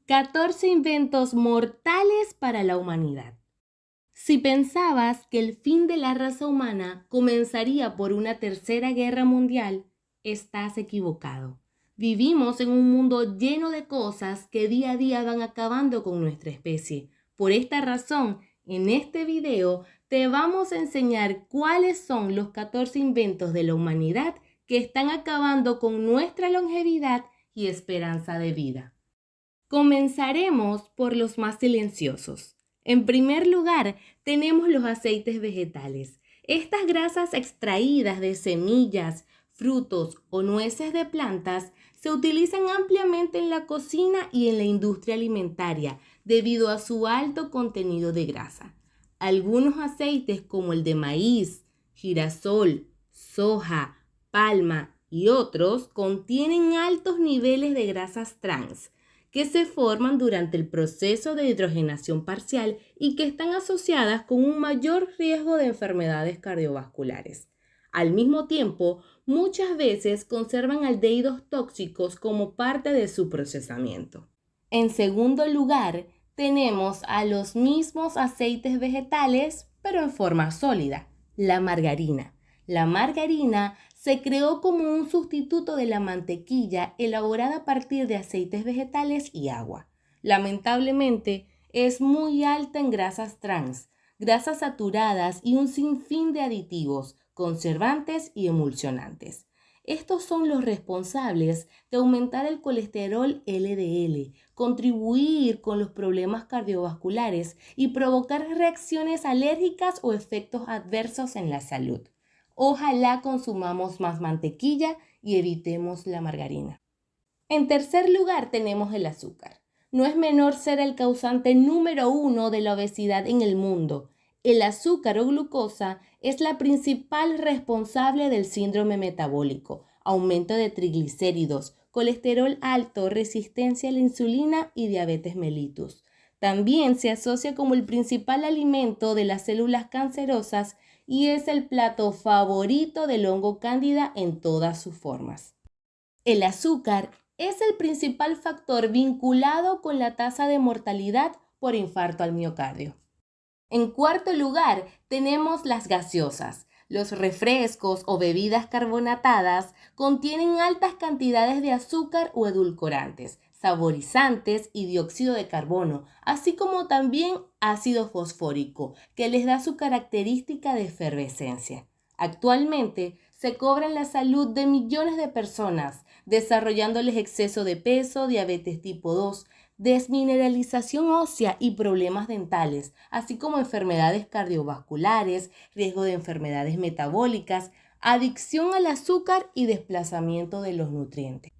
14 inventos mortales para la humanidad. Si pensabas que el fin de la raza humana comenzaría por una tercera guerra mundial, estás equivocado. Vivimos en un mundo lleno de cosas que día a día van acabando con nuestra especie. Por esta razón, en este video te vamos a enseñar cuáles son los 14 inventos de la humanidad que están acabando con nuestra longevidad y esperanza de vida. Comenzaremos por los más silenciosos. En primer lugar, tenemos los aceites vegetales. Estas grasas extraídas de semillas, frutos o nueces de plantas se utilizan ampliamente en la cocina y en la industria alimentaria debido a su alto contenido de grasa. Algunos aceites como el de maíz, girasol, soja, palma y otros contienen altos niveles de grasas trans que se forman durante el proceso de hidrogenación parcial y que están asociadas con un mayor riesgo de enfermedades cardiovasculares. Al mismo tiempo, muchas veces conservan aldehídos tóxicos como parte de su procesamiento. En segundo lugar, tenemos a los mismos aceites vegetales, pero en forma sólida, la margarina. La margarina se creó como un sustituto de la mantequilla elaborada a partir de aceites vegetales y agua. Lamentablemente, es muy alta en grasas trans, grasas saturadas y un sinfín de aditivos, conservantes y emulsionantes. Estos son los responsables de aumentar el colesterol LDL, contribuir con los problemas cardiovasculares y provocar reacciones alérgicas o efectos adversos en la salud. Ojalá consumamos más mantequilla y evitemos la margarina. En tercer lugar tenemos el azúcar. No es menor ser el causante número 1 de la obesidad en el mundo. El azúcar o glucosa es la principal responsable del síndrome metabólico, aumento de triglicéridos, colesterol alto, resistencia a la insulina y diabetes mellitus. También se asocia como el principal alimento de las células cancerosas y es el plato favorito del hongo cándida en todas sus formas. El azúcar es el principal factor vinculado con la tasa de mortalidad por infarto al miocardio. En cuarto lugar, tenemos las gaseosas. Los refrescos o bebidas carbonatadas contienen altas cantidades de azúcar o edulcorantes, saborizantes y dióxido de carbono, así como también ácido fosfórico, que les da su característica de efervescencia. Actualmente se cobran la salud de millones de personas, desarrollándoles exceso de peso, diabetes tipo 2, desmineralización ósea y problemas dentales, así como enfermedades cardiovasculares, riesgo de enfermedades metabólicas, adicción al azúcar y desplazamiento de los nutrientes.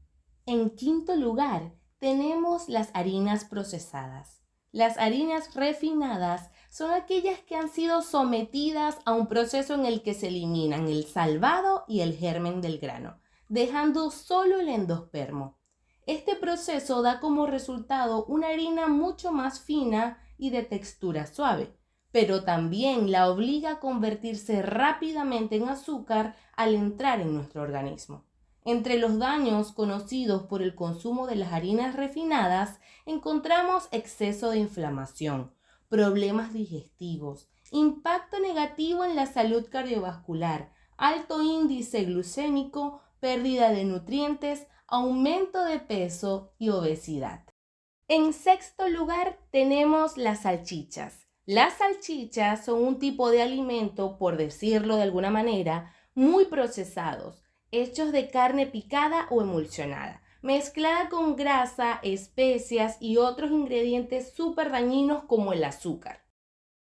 En quinto lugar, tenemos las harinas procesadas. Las harinas refinadas son aquellas que han sido sometidas a un proceso en el que se eliminan el salvado y el germen del grano, dejando solo el endospermo. Este proceso da como resultado una harina mucho más fina y de textura suave, pero también la obliga a convertirse rápidamente en azúcar al entrar en nuestro organismo. Entre los daños conocidos por el consumo de las harinas refinadas encontramos exceso de inflamación, problemas digestivos, impacto negativo en la salud cardiovascular, alto índice glucémico, pérdida de nutrientes, aumento de peso y obesidad. En sexto lugar tenemos las salchichas. Las salchichas son un tipo de alimento, por decirlo de alguna manera, muy procesados, hechos de carne picada o emulsionada, mezclada con grasa, especias y otros ingredientes súper dañinos como el azúcar.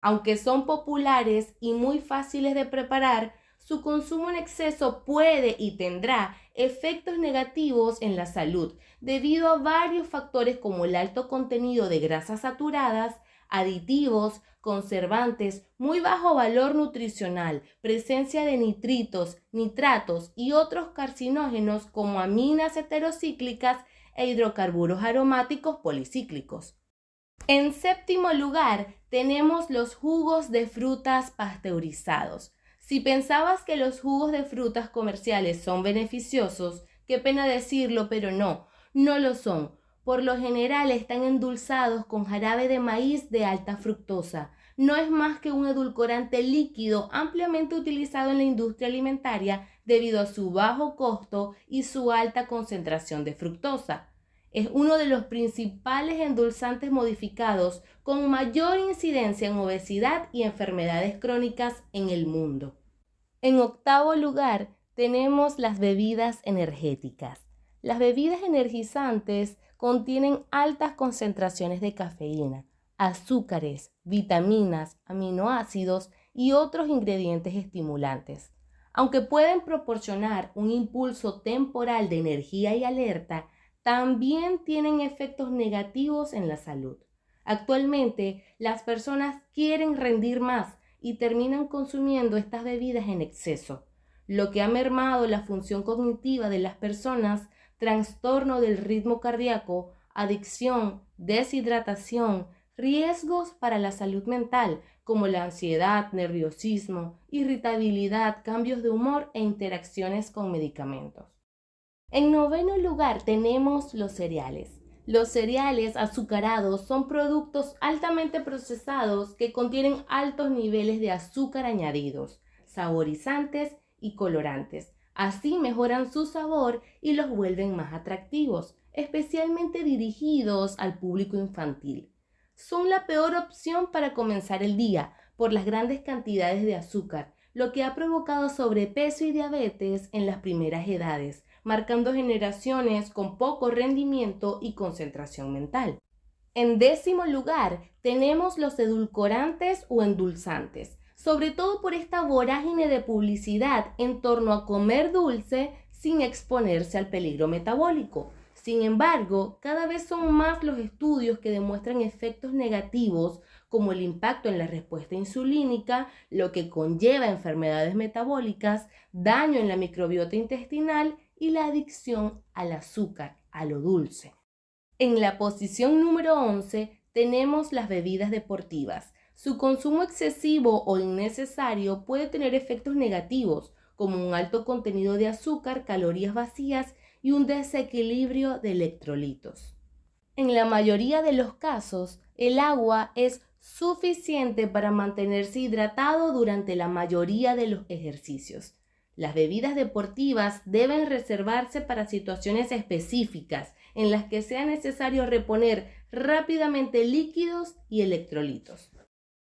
Aunque son populares y muy fáciles de preparar, su consumo en exceso puede y tendrá efectos negativos en la salud debido a varios factores como el alto contenido de grasas saturadas, aditivos, conservantes, muy bajo valor nutricional, presencia de nitritos, nitratos y otros carcinógenos como aminas heterocíclicas e hidrocarburos aromáticos policíclicos. En séptimo lugar, tenemos los jugos de frutas pasteurizados. Si pensabas que los jugos de frutas comerciales son beneficiosos, qué pena decirlo, pero no lo son, por lo general están endulzados con jarabe de maíz de alta fructosa. No es más que un edulcorante líquido ampliamente utilizado en la industria alimentaria debido a su bajo costo y su alta concentración de fructosa. Es uno de los principales endulzantes modificados con mayor incidencia en obesidad y enfermedades crónicas en el mundo. En octavo lugar, tenemos las bebidas energéticas. Las bebidas energizantes contienen altas concentraciones de cafeína, azúcares, vitaminas, aminoácidos y otros ingredientes estimulantes. Aunque pueden proporcionar un impulso temporal de energía y alerta, también tienen efectos negativos en la salud. Actualmente, las personas quieren rendir más y terminan consumiendo estas bebidas en exceso, lo que ha mermado la función cognitiva de las personas, trastorno del ritmo cardíaco, adicción, deshidratación, riesgos para la salud mental como la ansiedad, nerviosismo, irritabilidad, cambios de humor e interacciones con medicamentos. En noveno lugar tenemos los cereales. Los cereales azucarados son productos altamente procesados que contienen altos niveles de azúcar añadidos, saborizantes y colorantes. Así mejoran su sabor y los vuelven más atractivos, especialmente dirigidos al público infantil. Son la peor opción para comenzar el día por las grandes cantidades de azúcar, lo que ha provocado sobrepeso y diabetes en las primeras edades, marcando generaciones con poco rendimiento y concentración mental. En décimo lugar, tenemos los edulcorantes o endulzantes, sobre todo por esta vorágine de publicidad en torno a comer dulce sin exponerse al peligro metabólico. Sin embargo, cada vez son más los estudios que demuestran efectos negativos como el impacto en la respuesta insulínica, lo que conlleva enfermedades metabólicas, daño en la microbiota intestinal y la adicción al azúcar, a lo dulce. En la posición número 11 tenemos las bebidas deportivas. Su consumo excesivo o innecesario puede tener efectos negativos, como un alto contenido de azúcar, calorías vacías y un desequilibrio de electrolitos. En la mayoría de los casos, el agua es suficiente para mantenerse hidratado durante la mayoría de los ejercicios. Las bebidas deportivas deben reservarse para situaciones específicas en las que sea necesario reponer rápidamente líquidos y electrolitos.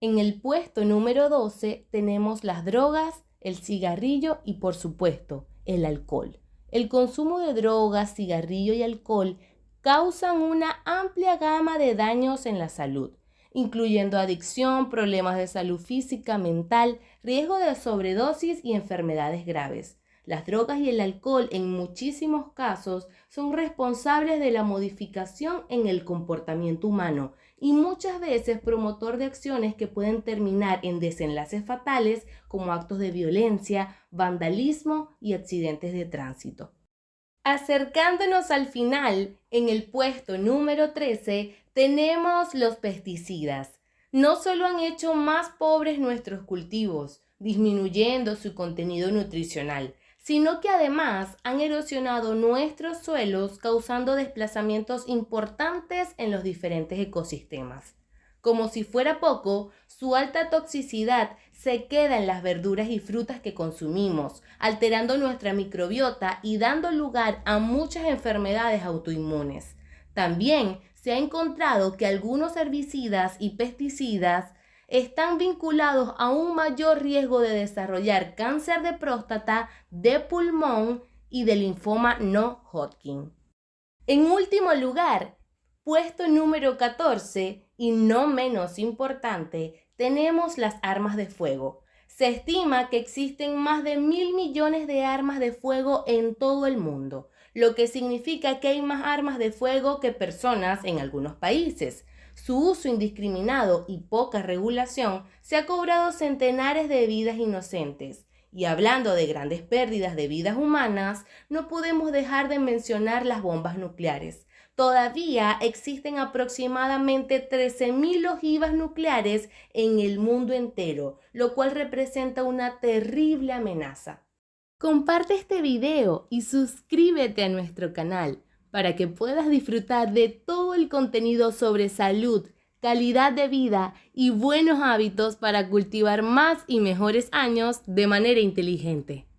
En el puesto número 12 tenemos las drogas, el cigarrillo y, por supuesto, el alcohol. El consumo de drogas, cigarrillo y alcohol causan una amplia gama de daños en la salud, incluyendo adicción, problemas de salud física, mental, riesgo de sobredosis y enfermedades graves. Las drogas y el alcohol en muchísimos casos son responsables de la modificación en el comportamiento humano y muchas veces promotor de acciones que pueden terminar en desenlaces fatales como actos de violencia, vandalismo y accidentes de tránsito. Acercándonos al final, en el puesto número 13, tenemos los pesticidas. No solo han hecho más pobres nuestros cultivos, disminuyendo su contenido nutricional, sino que además han erosionado nuestros suelos, causando desplazamientos importantes en los diferentes ecosistemas. Como si fuera poco, su alta toxicidad se queda en las verduras y frutas que consumimos, alterando nuestra microbiota y dando lugar a muchas enfermedades autoinmunes. También se ha encontrado que algunos herbicidas y pesticidas están vinculados a un mayor riesgo de desarrollar cáncer de próstata, de pulmón y de linfoma no Hodgkin. En último lugar, puesto número 14, y no menos importante, tenemos las armas de fuego. Se estima que existen más de 1.000 millones de armas de fuego en todo el mundo, lo que significa que hay más armas de fuego que personas en algunos países. Su uso indiscriminado y poca regulación se ha cobrado centenares de vidas inocentes. Y hablando de grandes pérdidas de vidas humanas, no podemos dejar de mencionar las bombas nucleares. Todavía existen aproximadamente 13.000 ojivas nucleares en el mundo entero, lo cual representa una terrible amenaza. Comparte este video y suscríbete a nuestro canal para que puedas disfrutar de todo el contenido sobre salud, calidad de vida y buenos hábitos para cultivar más y mejores años de manera inteligente.